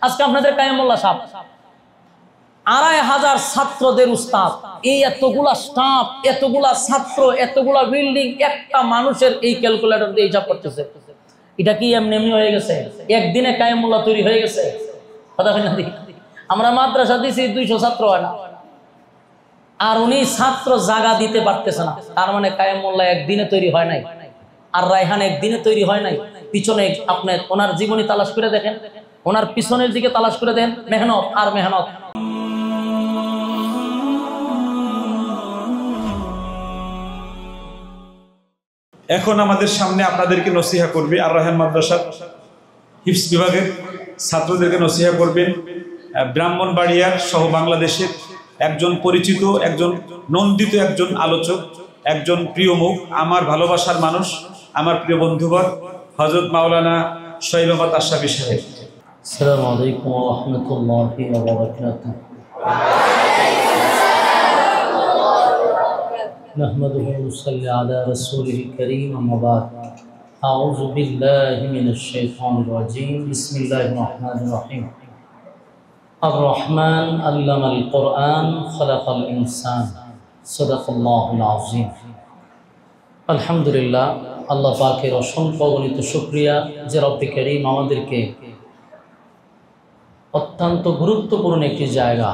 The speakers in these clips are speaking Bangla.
আজকে আপনাদের কায়েমুল্লাহ সাহেব 2500 ছাত্রদের উস্তাদ, এই এতগুলা স্টাফ, এতগুলা ছাত্র, এতগুলা বিল্ডিং, একটা মানুষের এই ক্যালকুলেটর দিয়ে হিসাব করতেছে। এটা কি এমনি এমনি হয়ে গেছে? একদিনে কায়েমুল্লাহ তৈরি হয়ে গেছে? কথা বলেন না। আমরা মাদ্রাসা দিছি 200 ছাত্র হয় না, আর উনি ছাত্র জায়গা দিতে পারতেছে না, তার মানে কায়েমুল্লাহ একদিনে তৈরি হয় নাই, আর রায়হান একদিনে তৈরি হয় নাই। পিছনে আপনি ওনার জীবনী তালাশ করে দেখেন, ওনার পিছনের দিকে তালাশ করে দেন, মেহনত আর মেহনত। এখন আমাদের সামনে আপনাদেরকে নসিহা করবে আর রায়হান মাদ্রাসার হিফজ বিভাগের ছাত্রদেরকে নসিহা করবেন ব্রাহ্মণবাড়িয়ার সহ বাংলাদেশের একজন পরিচিত, একজন নন্দিত একজন আলোচক, একজন প্রিয় মুখ, আমার ভালোবাসার মানুষ, আমার প্রিয় বন্ধুবর, হযরত মাওলানা শহীদ মোহাম্মদ আশরাফী সাহেব। আসসালামু আলাইকুম ওয়া রাহমাতুল্লাহি ওয়া বারাকাতুহু। নাহমাদুহু ওয়া নুসাল্লি আলা রাসূলিল কারীম, আম্মা বা'দ। আউযু বিল্লাহি মিনাশ শাইতানির রাজীম। বিসমিল্লাহির রাহমানির রাহিম। আর-রহমান আল্লামাল কুরআন খালাকাল ইনসান, সাদাকাল্লাহুল আযীম। আলহামদুলিল্লাহ, আল্লাহ পাকের অসংখ্য অগণিত শুকরিয়া যে রব্বে কারীম আমাদেরকে অত্যন্ত গুরুত্বপূর্ণ একটি জায়গা,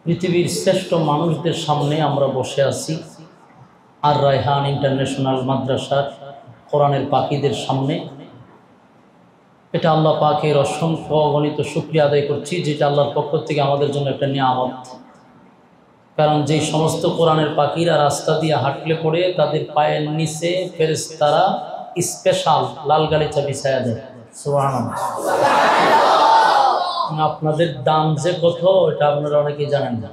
পৃথিবীর শ্রেষ্ঠ মানুষদের সামনে আমরা বসে আছি, আর রায়হান ইন্টারন্যাশনাল মাদ্রাসার কোরআনের পাখিদের সামনে। এটা আল্লাহ পাকের অসংখ্য অগণিত শুকরিয়া আদায় করছি, যেটা আল্লাহর পক্ষ থেকে আমাদের জন্য একটা নিয়ামত। কারণ যেই সমস্ত কোরআনের পাখিরা রাস্তা দিয়ে হাঁটলে পড়ে তাদের পায়ের নিচে ফেরেশতারা স্পেশাল লাল গালিচা বিছায়া দেয়। সুবহানাল্লাহ। আপনাদের দাম যে কত এটা আপনারা অনেকেই জানেন না।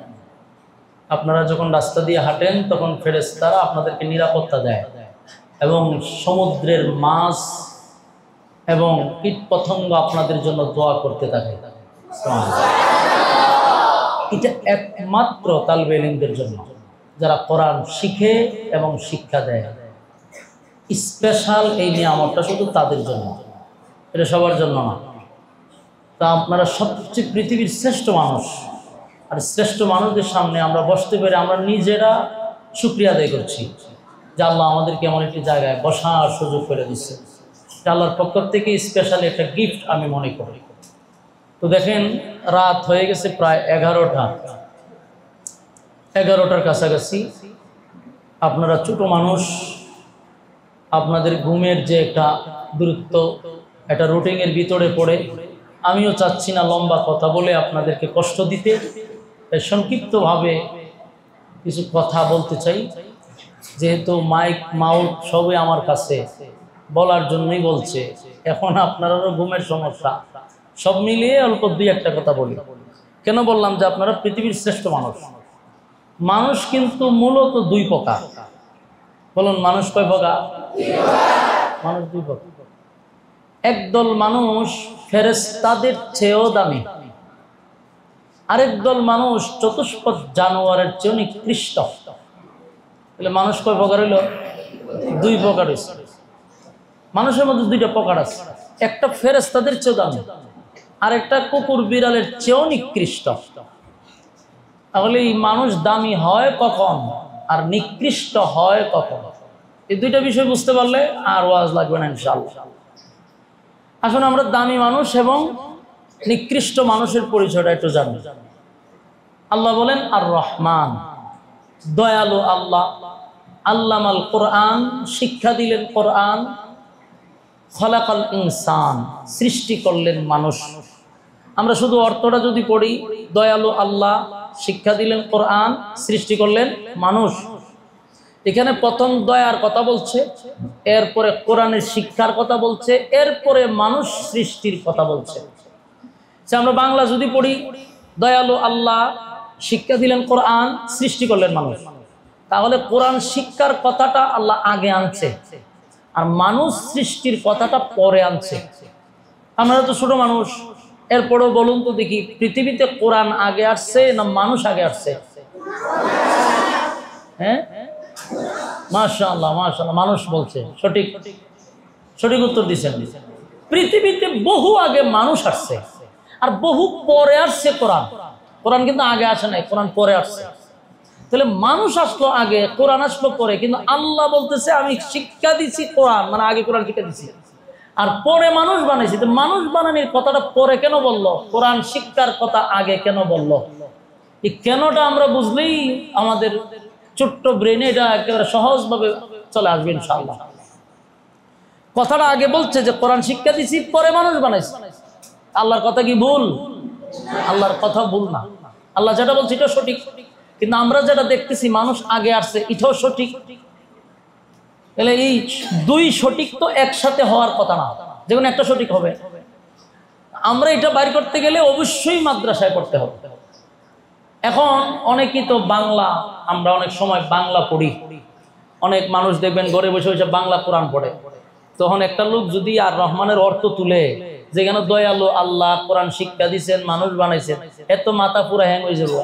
আপনারা যখন রাস্তা দিয়ে হাঁটেন তখন ফেরেশতারা আপনাদেরকে নিরাপত্তা দেয়, এবং সমুদ্রের মাছ এবং কীটপতঙ্গ আপনাদের জন্য দোয়া করতে থাকে। এটা একমাত্র তালবে ইলমদের জন্য, যারা কোরআন শিখে এবং শিক্ষা দেয়। স্পেশাল এই নিয়ামতটা শুধু তাদের জন্য, এটা সবার জন্য না। তা আপনারা সবচেয়ে পৃথিবীর শ্রেষ্ঠ মানুষ, আর শ্রেষ্ঠ মানুষদের সামনে আমরা বসতে পেরে আমরা নিজেরা শুকরিয়া আদায় করছি যে আল্লাহ আমাদেরকে এমন একটি জায়গায় বসার সুযোগ করে দিচ্ছে। আল্লাহর পক্ষ থেকে স্পেশালি একটা গিফট আমি মনে করি। তো দেখেন, রাত হয়ে গেছে প্রায় 11টার কাছাকাছি। আপনারা ছোট মানুষ, আপনাদের ঘুমের যে একটা দূরত্ব, একটা রুটিনের ভিতরে পড়ে, আমিও চাচ্ছি না লম্বা কথা বলে আপনাদেরকে কষ্ট দিতে, সংক্ষিপ্তভাবে কিছু কথা বলতে চাই। যেহেতু মাইক মাউথ সবই আমার কাছে, বলার জন্যই বলছে। এখন আপনারাও ঘুমের সমস্যা, সব মিলিয়ে অল্প 2-1টা কথা বলি। কেন বললাম যে আপনারা পৃথিবীর শ্রেষ্ঠ মানুষ? মানুষ কিন্তু মূলত 2 প্রকার। বলুন, মানুষ কয় প্রকার? মানুষ 2 প্রকার। একদল মানুষ ফেরেশতাদের চেয়েও দামি, আরেক দল মানুষ চতুষ্পদ জানোয়ারের চেয়েও নিকৃষ্ট। তাহলে মানুষ কয় প্রকার হইল? 2 প্রকার হয়েছে। মানুষের মধ্যে 2টা প্রকার আছে, একটা ফেরেশতাদের চেয়েও দামি, আর একটা কুকুর বিড়ালের চেয়েও নিকৃষ্ট। তাহলে এই মানুষ দামি হয় কখন আর নিকৃষ্ট হয় কখন? এই 2টা বিষয় বুঝতে পারলে আর ওয়াজ লাগবে না ইনশাআল্লাহ। আসুন আমরা দামি মানুষ এবং নিকৃষ্ট মানুষের পরিচয়টা একটু জানি। আল্লাহ বলেন আর-রহমান, দয়ালু আল্লাহ। আল্লামাল কুরআন, শিক্ষা দিলেন কোরআন। খলাকাল ইনসান, সৃষ্টি করলেন মানুষ। আমরা শুধু অর্থটা যদি পড়ি, দয়ালু আল্লাহ, শিক্ষা দিলেন কোরআন, সৃষ্টি করলেন মানুষ। এখানে প্রথম দয়ার কথা বলছে, এরপরে কোরআনের শিক্ষার কথা বলছে, এরপরে মানুষ সৃষ্টির কথা বলছে। আমরা বাংলা যদি পড়ি, দয়ালু আল্লাহ, শিক্ষা দিলেন কোরআন, সৃষ্টি করলেন মানুষ, তাহলে কোরআন শিক্ষার কথাটা আল্লাহ আগে আনছে, আর মানুষ সৃষ্টির কথাটা পরে আনছে। আমরা তো ছোট মানুষ, এরপরেও বলুন তো দেখি, পৃথিবীতে কোরআন আগে আসছে না মানুষ আগে আসছে? হ্যাঁ, মাশাআল্লাহ মাশাআল্লাহ, মানুষ বলছে। সঠিক উত্তর দিচ্ছেন। পৃথিবীতে বহু আগে মানুষ আসছে, আর বহু পরে আসছে কোরআন। কোরআন কিন্তু আগে আসে নাই, কোরআন পরে আসছে। তাহলে মানুষ আসলো আগে, কোরআন আসলো পরে, কিন্তু আল্লাহ বলতেছে আমি শিক্ষা দিছি কোরআন, মানে আগে কোরআন শিক্ষা দিছি, আর পরে মানুষ বানাইছি। তো মানুষ বানানোর কথাটা পরে কেন বললো? কোরআন শিক্ষার কথা আগে কেন বললো? এই কেনটা আমরা বুঝলেই আমাদের ছোট্ট ব্রেনে এটা একেবারে সহজভাবে চলে আসবে ইনশাআল্লাহ। কথাটা আগে বলছে যে কোরআন শিক্ষা দিছি, পরে মানুষ বানাইছে। আল্লাহর কথা কি ভুল? আল্লাহর কথা ভুল না। আল্লাহ যেটা বলছে এটা সঠিক, কিন্তু আমরা যেটা দেখতেছি মানুষ আগে আসছে, এটাও সঠিক। তাহলে এই দুই সঠিক তো একসাথে হওয়ার কথা না, যেমন একটা সঠিক হবে। আমরা এটা বাইর করতে গেলে অবশ্যই মাদ্রাসায় পড়তে হবে। এখন অনেকেই তো বাংলা, আমরা অনেক সময় বাংলা পড়ি, অনেক মানুষ দেখবেন ঘরে বসে বসে বাংলা কোরআন পড়ে। তখন একটা লোক যদি আর রহমানের অর্থ তুলে, যেখানে দয়ালু আল্লাহ কোরআন শিক্ষা দিচ্ছেন, মানুষ বানাইছেন, এত মাথা পুরা হ্যাং হয়ে যাবো।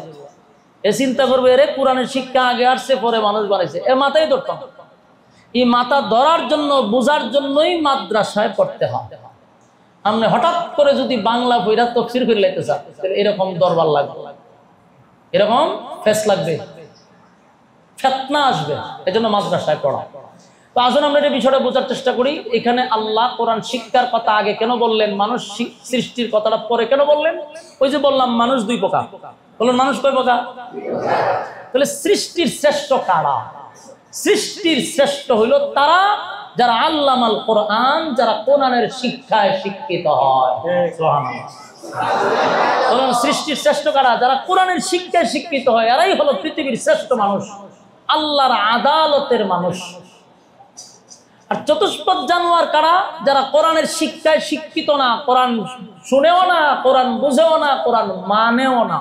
এ চিন্তা করবে এরে কোরআনের শিক্ষা আগে আসছে, পরে মানুষ বানাইছে, এর মাথায় ধরতাম। এই মাথা ধরার জন্য, বোঝার জন্যই মাদ্রাসায় পড়তে হয়। আপনি হঠাৎ করে যদি বাংলা বইরা তফসির করে লাইতে চান, তাহলে এরকম দরবার লাগবে, এরকম ফেস লাগবে, ফেতনা আসবে। এজন্য মাদ্রাসায় পড়া। তো আসুন আমরা এই বিষয়টা বোঝার চেষ্টা করি। এখানে আল্লাহ কোরআন শিক্ষার কথা আগে কেন বললেন, মানুষ সৃষ্টির কথাটা পরে কেন বললেন? ওই যে বললাম মানুষ দুই প্রকার। বলুন মানুষ কয় প্রকার? তাহলে সৃষ্টির শ্রেষ্ঠ কারা? সৃষ্টির শ্রেষ্ঠ হইল তারা যারা আল্লামাল কোরআন, যারা কোরআনের শিক্ষায় শিক্ষিত হয়। সুবহানাল্লাহ। সৃষ্টির শ্রেষ্ঠ কারা? যারা কোরআনের শিক্ষায় শিক্ষিত হয়, এরাই হলো পৃথিবীর শ্রেষ্ঠ মানুষ, আল্লাহর আদালতের মানুষ। আর চতুষ্পদ জানোয়ার কারা? যারা কোরআনের শিক্ষায় শিক্ষিত না, কোরআন শুনেও না, কোরআন বুঝেও না, কোরআন মানেও না,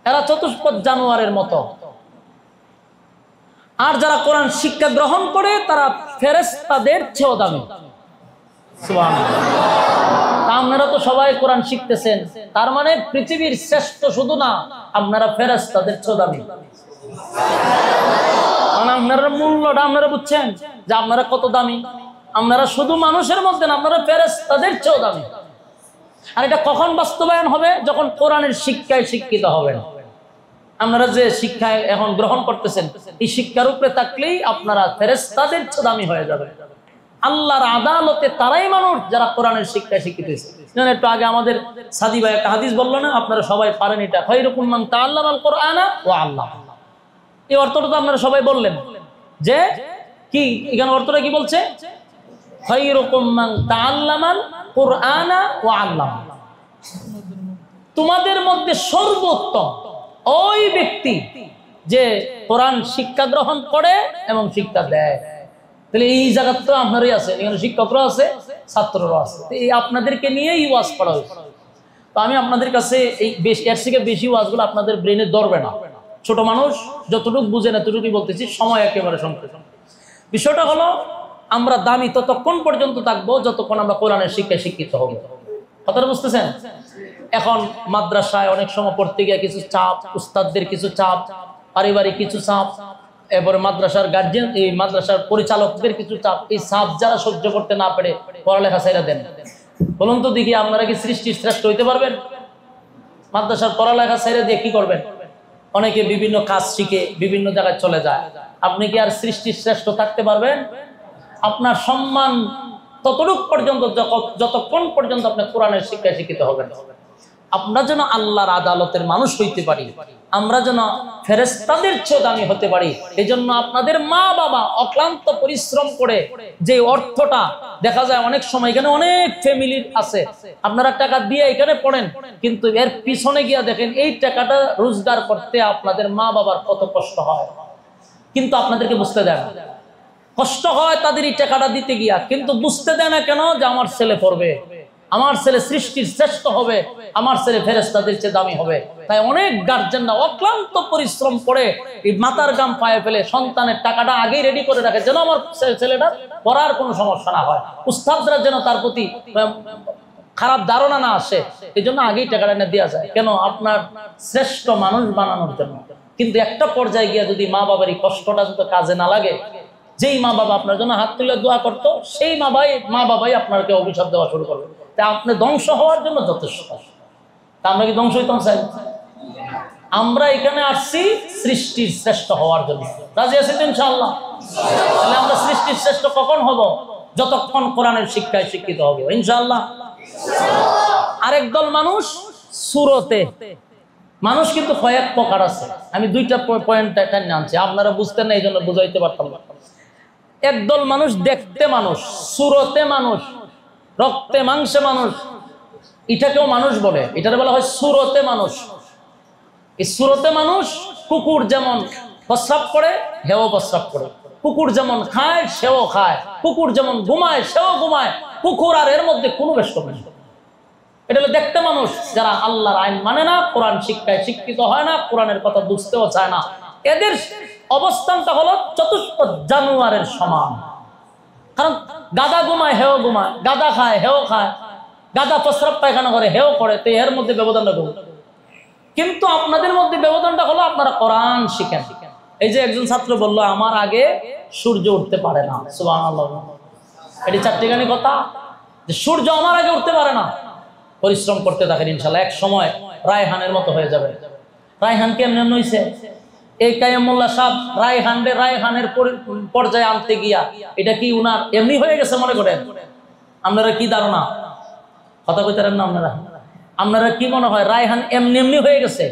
এরা চতুষ্পদ জানোয়ারের মতো। আর যারা কোরআন শিক্ষা গ্রহণ করে তারা ফেরেশতাদের চেয়েও দামি। সুবহানাল্লাহ। আপনারা তো সবাই কোরআন শিখতেছেন, তার মানে পৃথিবীর শ্রেষ্ঠ শুধু না, আপনারা ফেরেশতাদের চেয়েও দামি। আপনারা মূল্যটা আপনারা বুঝছেন যে আপনারা কত দামি? আপনারা শুধু মানুষের মধ্যে না, আপনারা ফেরেশতাদের চেয়েও দামি। আর এটা কখন বাস্তবায়ন হবে? যখন কোরআনের শিক্ষায় শিক্ষিত হবেন। আপনারা যে শিক্ষায় এখন গ্রহণ করতেছেন, এই শিক্ষার উপরে থাকলেই আপনারা ফেরেশতাদের চেয়ে দামি হয়ে যাবে। আল্লাহর আদালতে তারাই মানুষ যারা কোরআনের শিক্ষায় শিক্ষিত হয়েছে। একটু আগে আমাদের সাদি ভাই একটা হাদিস বললো না, আপনারা সবাই পারেন এটা, খায়রুকুম মান তাআল্লামাল কোরআনা ওয়া আল্লামা। এই অর্থটা তো আপনারা সবাই বললেন যে কি, এখানে অর্থটা কি বলছে? খায়রুকুম মান তাআল্লামাল কোরআনা ওয়া আল্লামা। তোমাদের মধ্যে সর্বোত্তম ওই ব্যক্তি যে কোরআন শিক্ষা গ্রহণ করে এবং শিক্ষা দেয়। তাহলে এই জায়গা তো আপনারই আছে, এখানে শিক্ষকরা আছে, ছাত্ররা আছে, এই আপনাদেরকে নিয়েই ওয়াজ করা হয়েছে। তো আমি আপনাদের কাছে এই এর থেকে বেশি ওয়াজগুলো আপনাদের ব্রেনে ধরবে না। ছোট মানুষ যতটুকু বুঝে না ততটুকুই বলতেছি, সময় একেবারে সংক্ষেপ। বিষয়টা হলো আমরা দামি ততক্ষণ পর্যন্ত থাকবো যতক্ষণ আমরা কোরআনের শিক্ষায় শিক্ষিত হব। কথাটা বুঝতেছেন? এখন মাদ্রাসায় অনেক সময় পড়তে গিয়ে কিছু চাপ, উস্তাদদের কিছু চাপ, পারিবারিক কিছু চাপ, এরপরে মাদ্রাসার গার্জিয়ান, এই মাদ্রাসার পরিচালকদের কিছু চাপ, এই চাপ যারা সহ্য করতে না পারে পড়ালেখা ছেড়ে দেন। বলুন তো দেখি, আপনারা কি সৃষ্টির শ্রেষ্ঠ হইতে পারবেন? মাদ্রাসার পড়ালেখা ছেড়ে দিয়ে কি করবেন? অনেকে বিভিন্ন কাজ শিখে বিভিন্ন জায়গায় চলে যায়। আপনি কি আর সৃষ্টির শ্রেষ্ঠ থাকতে পারবেন? আপনার সম্মান ততটুকু পর্যন্ত যতক্ষণ পর্যন্ত আপনি কোরআনের শিক্ষায় শিক্ষিত হবেন। আমরা যেন আল্লাহর আদালতের মানুষ হইতে পারি, আমরা যেন ফেরেশতাদের চেয়ে দামি হতে পারি। এই জন্য আপনাদের মা বাবা অক্লান্ত পরিশ্রম করে যে অর্থটা দেখা যায় অনেক সময়, এখানে অনেক ফ্যামিলি আছে, আপনারা টাকা দিয়ে এখানে পড়েন, কিন্তু এর পিছনে গিয়া দেখেন এই টাকাটা রোজগার করতে আপনাদের মা বাবার কত কষ্ট হয়, কিন্তু আপনাদেরকে বুঝতে দেয় না। কষ্ট হয় তাদের এই টাকাটা দিতে গিয়া, কিন্তু বুঝতে দেয় না কেন? যে আমার ছেলে পড়বে, আমার ছেলে সৃষ্টির শ্রেষ্ঠ হবে, আমার ছেলে ফেরেশতাদের চেয়ে দামি হবে। তাই অনেক গার্জেনরা অক্লান্ত পরিশ্রম করে এই মাথার গাম পায়ে ফেলে সন্তানের টাকাটা আগেই রেডি করে রাখে, যেন আমার ছেলেটা পড়ার কোনো সমস্যা না হয়, উস্তাদরা যেন তার প্রতি খারাপ ধারণা না আসে, এই জন্য আগেই টাকাটা এনে দেওয়া যায়। কেন? আপনার শ্রেষ্ঠ মানুষ বানানোর জন্য। কিন্তু একটা পর্যায়ে গিয়ে যদি মা বাবার এই কষ্টটা যদি কাজে না লাগে, যেই মা বাবা আপনার জন্য হাত তুলে দোয়া করতো, সেই মা বাবাই আপনাকে অভিশাপ দেওয়া শুরু করবে। তা আপনি ধ্বংস হওয়ার জন্য যথেষ্ট। তা আমরা কি ধ্বংস হইতাম চাই? আমরা এখানে আসছি সৃষ্টির শ্রেষ্ঠ হওয়ার জন্য। রাজি আছি তো ইনশাআল্লাহ? তাহলে আমরা সৃষ্টির শ্রেষ্ঠ কখন হব? যতক্ষণ কোরআনের শিক্ষায় শিক্ষিত হব ইনশাআল্লাহ। আরেক দল মানুষ সুরতে, মানুষ কিন্তু কয়েক প্রকার আছে। আমি দুইটা পয়েন্ট টেনে আনছি, আপনারা বুঝতেন না এই জন্য বুঝাইতে পারতাম না। একদল মানুষ দেখতে মানুষ, সুরতে মানুষ, রক্তে মাংসে মানুষ, এটাকেও মানুষ বলে, এটাকে বলা হয় সুরতে মানুষ। এই সুরতে মানুষ, কুকুর যেমন প্রস্রাব করে হেও প্রস্রাব করে, কুকুর যেমন খায় সেও খায়, কুকুর যেমন ঘুমায় সেও ঘুমায়, কুকুর আর এর মধ্যে কোনো বেষ্ট নেই। এটা হলো দেখতে মানুষ, যারা আল্লাহর আইন মানে না, কোরআন শিক্ষায় শিক্ষিত হয় না, কোরআনের কথা বুঝতেও চায় না। এদের অবস্থানটা হলো চতুষ্প জানোয়ারের সমান। কারণ গাদা ঘুমায় হেও ঘুমায়, গাদা খায় হেও খায়, গাদা প্রস্রাব পায়খানা করে হেও করে, তো এর মধ্যে ব্যবধানটা বহু। কিন্তু আপনাদের মধ্যে ব্যবধানটা হলো আপনারা কোরআন শিখেন। এই যে একজন ছাত্র বলল আমার আগে সূর্য উঠতে পারে না, সুবহানাল্লাহ। এটি চারটিখানি কথা যে সূর্য আমার আগে উঠতে পারে না। পরিশ্রম করতে থাকেন, ইনশাআল্লাহ এক সময় রায়হানের মতো হয়ে যাবে। রায়হান কেমন হয়েছে? এই কাইয়ুমুল্লাহ সাহেব রায়হানের পর্যায়ে আনতে গিয়া এটা কি উনার এমনি হয়ে গেছে মনে করেন? আপনারা কি ধারণা? কথা কইতারেন না আপনারা? আপনারা কি মনে হয় রায়হান এমনি এমনি হয়ে গেছে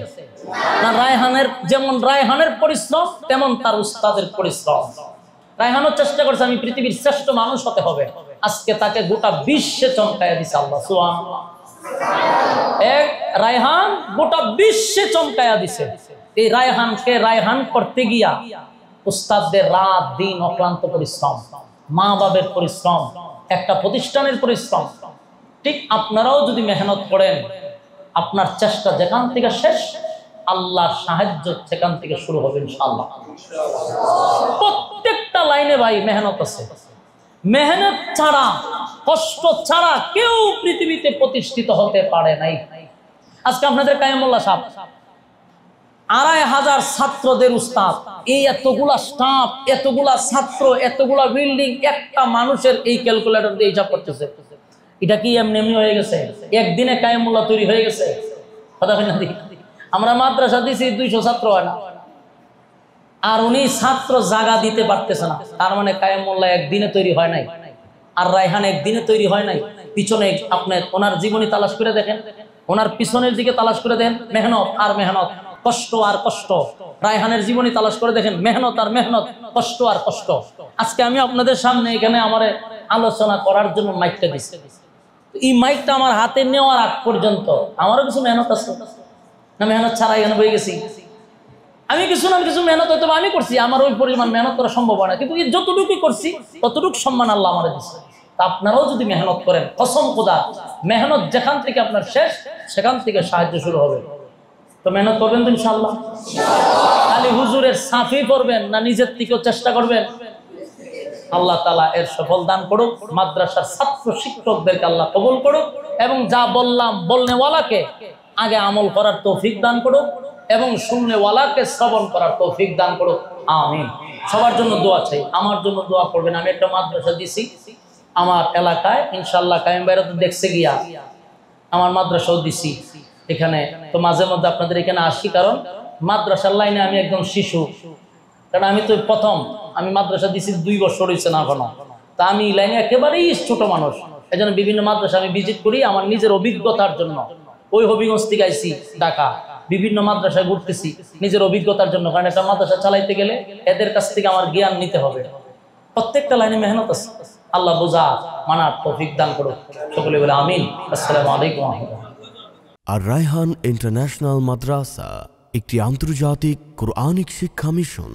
না? রায়হানের যেমন রায়হানের পরিশ্রম তেমন তার উস্তাদের পরিশ্রম। রায়হানও চেষ্টা করছে আমি পৃথিবীর শ্রেষ্ঠ মানুষ হতে হবে, আজকে তাকে গোটা বিশ্বে চমকাইয়া দিছে আল্লাহ, সুবহানাল্লাহ। এক রায়হান গোটা বিশ্বে চমকাইয়া দিছে। এই রায়হানকে রায়হান করতে গিয়া উস্তাদদের রাত দিন অক্লান্ত পরিশ্রম, মা বাবার পরিশ্রম, একটা প্রতিষ্ঠানের পরিশ্রম। ঠিক আপনারাও যদি মেহনত করেন, আপনার চেষ্টা যেখান থেকে শেষ, আল্লাহর সাহায্য সেখান থেকে শুরু হবে ইনশাআল্লাহ। প্রত্যেকটা লাইনে ভাই মেহনত আছে। মেহনত ছাড়া, কষ্ট ছাড়া কেউ পৃথিবীতে প্রতিষ্ঠিত হতে পারে নাই। আজকে আপনাদের কাইয়ুমুল্লাহ সাহেব 2500 ছাত্রদের উস্তাদ, এই এতগুলা স্টাফ, এতগুলা ছাত্র, এতগুলা বিল্ডিং, একটা মানুষের এই ক্যালকুলেটর দিয়ে হিসাব করতেছে। এটা কি এমনি এমনি হয়ে গেছে? একদিনে কাইয়ুমুল্লাহ তৈরি হয়ে গেছে? কথা বলেন না দেখি। আমরা মাদ্রাসা দিছি 200 ছাত্র হয় না, আর উনি ছাত্র জায়গা দিতে পারতেছে না, তার মানে কাইয়ুমুল্লাহ একদিনে তৈরি হয় নাই, আর রায়হান একদিনে তৈরি হয় নাই। পিছনে আপনি ওনার জীবনী তালাশ করে দেখেন, ওনার পিছনের দিকে তালাশ করে দেন, মেহনত আর মেহনত, কষ্ট আর কষ্ট। রায়হানের জীবনী তালাশ করে দেখেন, মেহনত আর মেহনত, কষ্ট আর কষ্ট। আজকে আমি আপনাদের সামনে এখানে আমার আলোচনা করার জন্য মাইকটা দিচ্ছি। এই মাইকটা আমার হাতে নেওয়ার আগ পর্যন্ত আমারও কিছু মেহনত আছে না? মেহনত ছাড়া এখানে হয়ে গেছি আমি। কিছু না কিছু মেহনত হয়তো আমি করছি, আমার ওই পরিমাণ মেহনত করা সম্ভব হয় না, কিন্তু যতটুকু করছি ততটুকু সম্মান আল্লাহ আমার দিচ্ছে। তা আপনারাও যদি মেহনত করেন, কসম খোদা, মেহনত যেখান থেকে আপনার শেষ সেখান থেকে সাহায্য শুরু হবে। তো মেহনত করবেন তো ইনশাআল্লাহ? খালি হুজুরের সাফি পড়বেন না নিজের থেকেও চেষ্টা করবেন? আল্লাহ তাআলা এর সফল দান করুক। মাদ্রাসার ছাত্র শিক্ষকদেরকে আল্লাহ কবুল করুক, এবং যা বললাম বলনেওয়ালাকে আগে আমল করার তৌফিক দান করুক, এবং শুননেওয়ালাকে শ্রবণ করার তৌফিক দান করুক, আমিন। সবার জন্য দোয়া চাই, আমার জন্য দোয়া করবেন। আমি একটা মাদ্রাসা দিছি আমার এলাকায়, ইনশাআল্লাহ কায়েম ভাইরা তো দেখছে গিয়া, আমার মাদ্রাসাও দিছি এখানে। তো মাঝে মধ্যে আপনাদের এখানে আসি, কারণ মাদ্রাসার লাইনে আমি একদম শিশু, কারণ আমি তো প্রথম, আমি মাদ্রাসা দিছি 2 বছর হয়েছে না এখনো। তা আমি লাইনে একেবারেই ছোট মানুষ, এই জন্য বিভিন্ন মাদ্রাসা আমি ভিজিট করি আমার নিজের অভিজ্ঞতার জন্য। ওই হবিগঞ্জ থেকে আইছি ঢাকা, বিভিন্ন মাদ্রাসায় ঘুরতেছি নিজের অভিজ্ঞতার জন্য, কারণ একটা মাদ্রাসা চালাইতে গেলে এদের কাছ থেকে আমার জ্ঞান নিতে হবে। প্রত্যেকটা লাইনে মেহনত আছে, আল্লাহ বোঝা মানার তৌফিক দান করুক। সকলে বলে আমিন। আসসালামু আলাইকুম। আর রায়হান ইন্টারন্যাশনাল মাদ্রাসা একটি আন্তর্জাতিক কোরআনিক শিক্ষা মিশন।